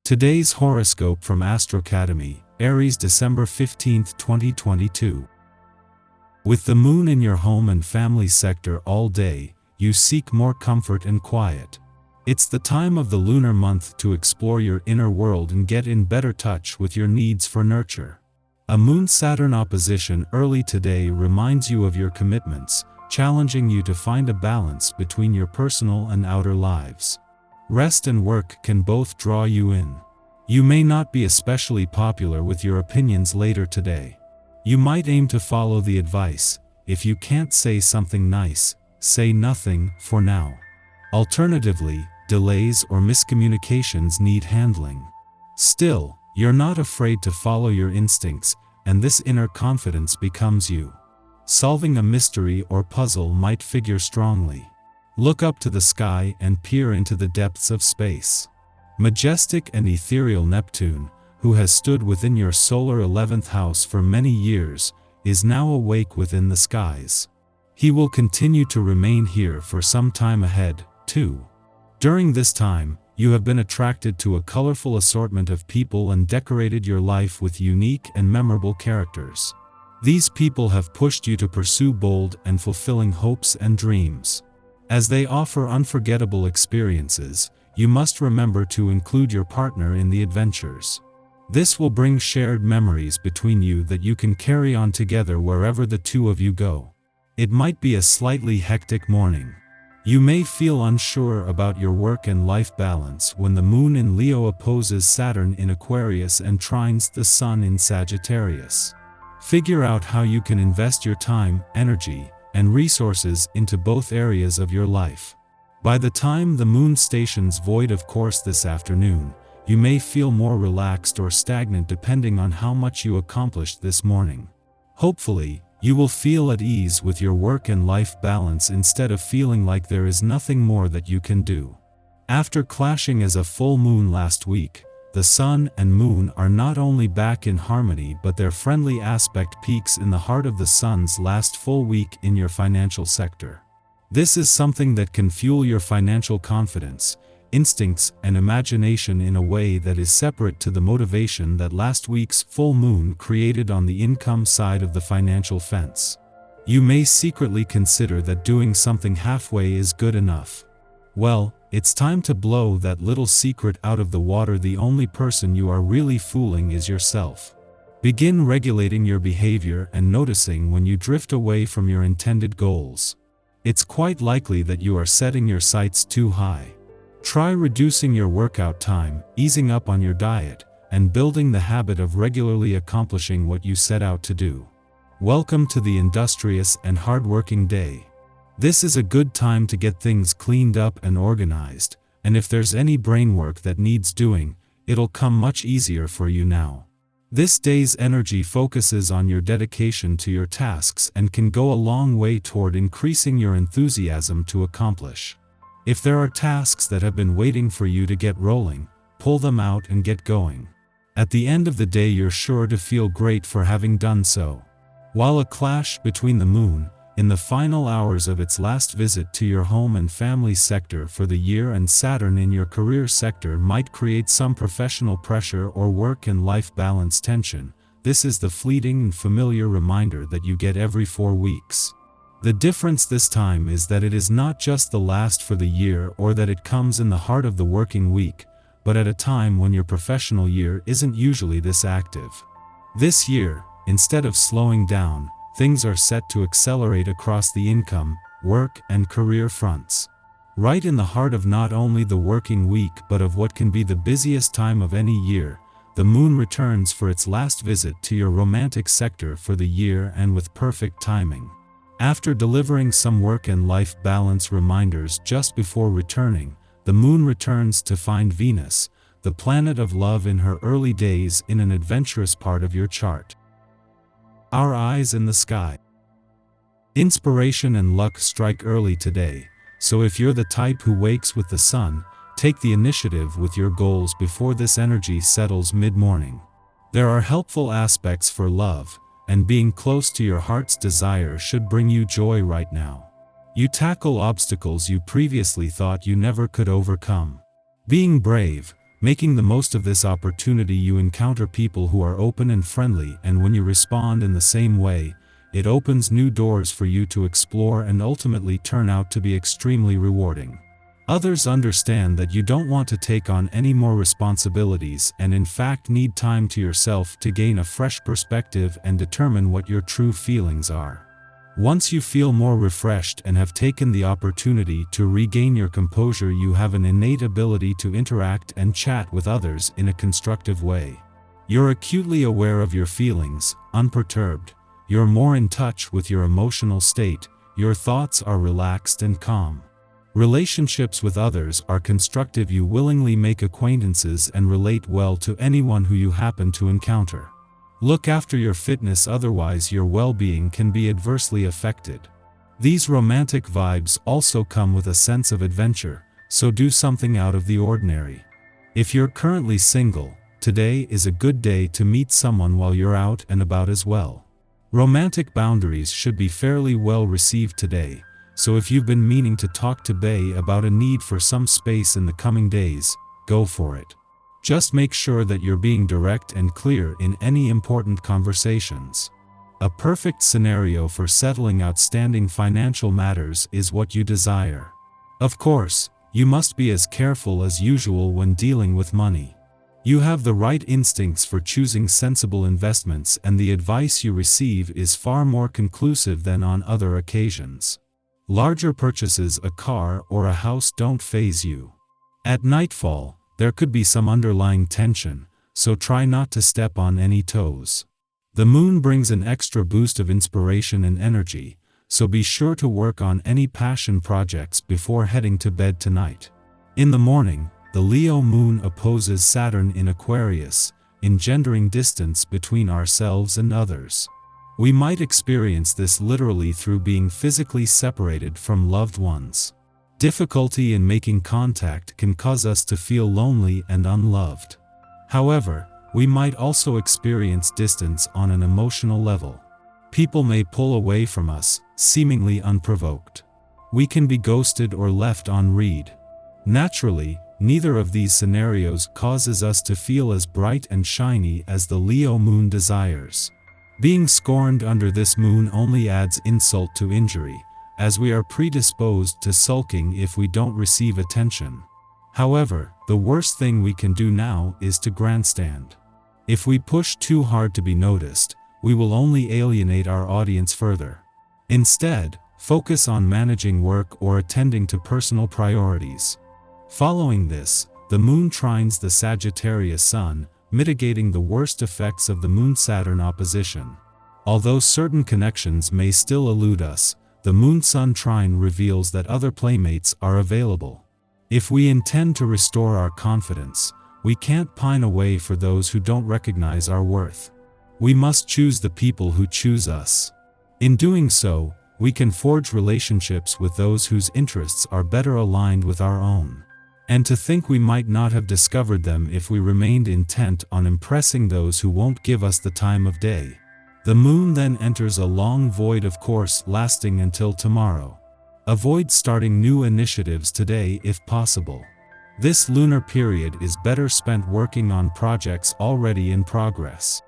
Today's horoscope from Astrocademy, Aries, December 15, 2022. With the moon in your home and family sector all day, you seek more comfort and quiet. It's the time of the lunar month to explore your inner world and get in better touch with your needs for nurture. A Moon-Saturn opposition early today reminds you of your commitments, challenging you to find a balance between your personal and outer lives. Rest and work can both draw you in. You may not be especially popular with your opinions later today. You might aim to follow the advice, if you can't say something nice, say nothing for now. Alternatively, delays or miscommunications need handling. Still, you're not afraid to follow your instincts, and this inner confidence becomes you. Solving a mystery or puzzle might figure strongly. Look up to the sky and peer into the depths of space. Majestic and ethereal Neptune, who has stood within your solar 11th house for many years, is now awake within the skies. He will continue to remain here for some time ahead, too. During this time, you have been attracted to a colorful assortment of people and decorated your life with unique and memorable characters. These people have pushed you to pursue bold and fulfilling hopes and dreams. As they offer unforgettable experiences, you must remember to include your partner in the adventures. This will bring shared memories between you that you can carry on together wherever the two of you go. It might be a slightly hectic morning. You may feel unsure about your work and life balance when the moon in Leo opposes Saturn in Aquarius and trines the sun in Sagittarius. Figure out how you can invest your time, energy, and resources into both areas of your life. By the time the moon stations void of course this afternoon, you may feel more relaxed or stagnant depending on how much you accomplished this morning. Hopefully, you will feel at ease with your work and life balance instead of feeling like there is nothing more that you can do. After clashing as a full moon last week, the sun and moon are not only back in harmony but their friendly aspect peaks in the heart of the sun's last full week in your financial sector. This is something that can fuel your financial confidence, instincts, and imagination in a way that is separate to the motivation that last week's full moon created on the income side of the financial fence. You may secretly consider that doing something halfway is good enough. Well, it's time to blow that little secret out of the water. The only person you are really fooling is yourself. Begin regulating your behavior and noticing when you drift away from your intended goals. It's quite likely that you are setting your sights too high. Try reducing your workout time, easing up on your diet, and building the habit of regularly accomplishing what you set out to do. Welcome to the industrious and hardworking day. This is a good time to get things cleaned up and organized, and if there's any brain work that needs doing, it'll come much easier for you now. This day's energy focuses on your dedication to your tasks and can go a long way toward increasing your enthusiasm to accomplish. If there are tasks that have been waiting for you to get rolling, pull them out and get going. At the end of the day, you're sure to feel great for having done so. While a clash between the moon, in the final hours of its last visit to your home and family sector for the year, and Saturn in your career sector might create some professional pressure or work and life balance tension, this is the fleeting and familiar reminder that you get every 4 weeks. The difference this time is that it is not just the last for the year or that it comes in the heart of the working week, but at a time when your professional year isn't usually this active. This year, instead of slowing down, things are set to accelerate across the income, work, and career fronts. Right in the heart of not only the working week but of what can be the busiest time of any year, the moon returns for its last visit to your romantic sector for the year, and with perfect timing. After delivering some work and life balance reminders just before returning, the moon returns to find Venus, the planet of love, in her early days in an adventurous part of your chart. Our eyes in the sky. Inspiration and luck strike early today, so if you're the type who wakes with the sun, take the initiative with your goals before this energy settles mid-morning. There are helpful aspects for love, and being close to your heart's desire should bring you joy right now. You tackle obstacles you previously thought you never could overcome. Being brave, Making the most of this opportunity, you encounter people who are open and friendly, and when you respond in the same way, it opens new doors for you to explore and ultimately turn out to be extremely rewarding. Others understand that you don't want to take on any more responsibilities and in fact need time to yourself to gain a fresh perspective and determine what your true feelings are. Once you feel more refreshed and have taken the opportunity to regain your composure, you have an innate ability to interact and chat with others in a constructive way. You're acutely aware of your feelings, unperturbed. You're more in touch with your emotional state. Your thoughts are relaxed and calm. Relationships with others are constructive. You willingly make acquaintances and relate well to anyone who you happen to encounter. Look after your fitness, otherwise your well-being can be adversely affected. These romantic vibes also come with a sense of adventure, so do something out of the ordinary. If you're currently single, today is a good day to meet someone while you're out and about as well. Romantic boundaries should be fairly well received today, so if you've been meaning to talk to Bae about a need for some space in the coming days, go for it. Just make sure that you're being direct and clear in any important conversations. A perfect scenario for settling outstanding financial matters is what you desire. Of course, you must be as careful as usual when dealing with money. You have the right instincts for choosing sensible investments, and the advice you receive is far more conclusive than on other occasions. Larger purchases, a car or a house, don't faze you. At nightfall, there could be some underlying tension, so try not to step on any toes. The moon brings an extra boost of inspiration and energy, so be sure to work on any passion projects before heading to bed tonight. In the morning, the Leo moon opposes Saturn in Aquarius, engendering distance between ourselves and others. We might experience this literally through being physically separated from loved ones. Difficulty in making contact can cause us to feel lonely and unloved. However, we might also experience distance on an emotional level. People may pull away from us, seemingly unprovoked. We can be ghosted or left on read. Naturally, neither of these scenarios causes us to feel as bright and shiny as the Leo moon desires. Being scorned under this moon only adds insult to injury, as we are predisposed to sulking if we don't receive attention. However, the worst thing we can do now is to grandstand. If we push too hard to be noticed, we will only alienate our audience further. Instead, focus on managing work or attending to personal priorities. Following this, the moon trines the Sagittarius sun, mitigating the worst effects of the Moon-Saturn opposition. Although certain connections may still elude us, the Moon-Sun trine reveals that other playmates are available. If we intend to restore our confidence, we can't pine away for those who don't recognize our worth. We must choose the people who choose us. In doing so, we can forge relationships with those whose interests are better aligned with our own. And to think we might not have discovered them if we remained intent on impressing those who won't give us the time of day. The moon then enters a long void, of course, lasting until tomorrow. Avoid starting new initiatives today if possible. This lunar period is better spent working on projects already in progress.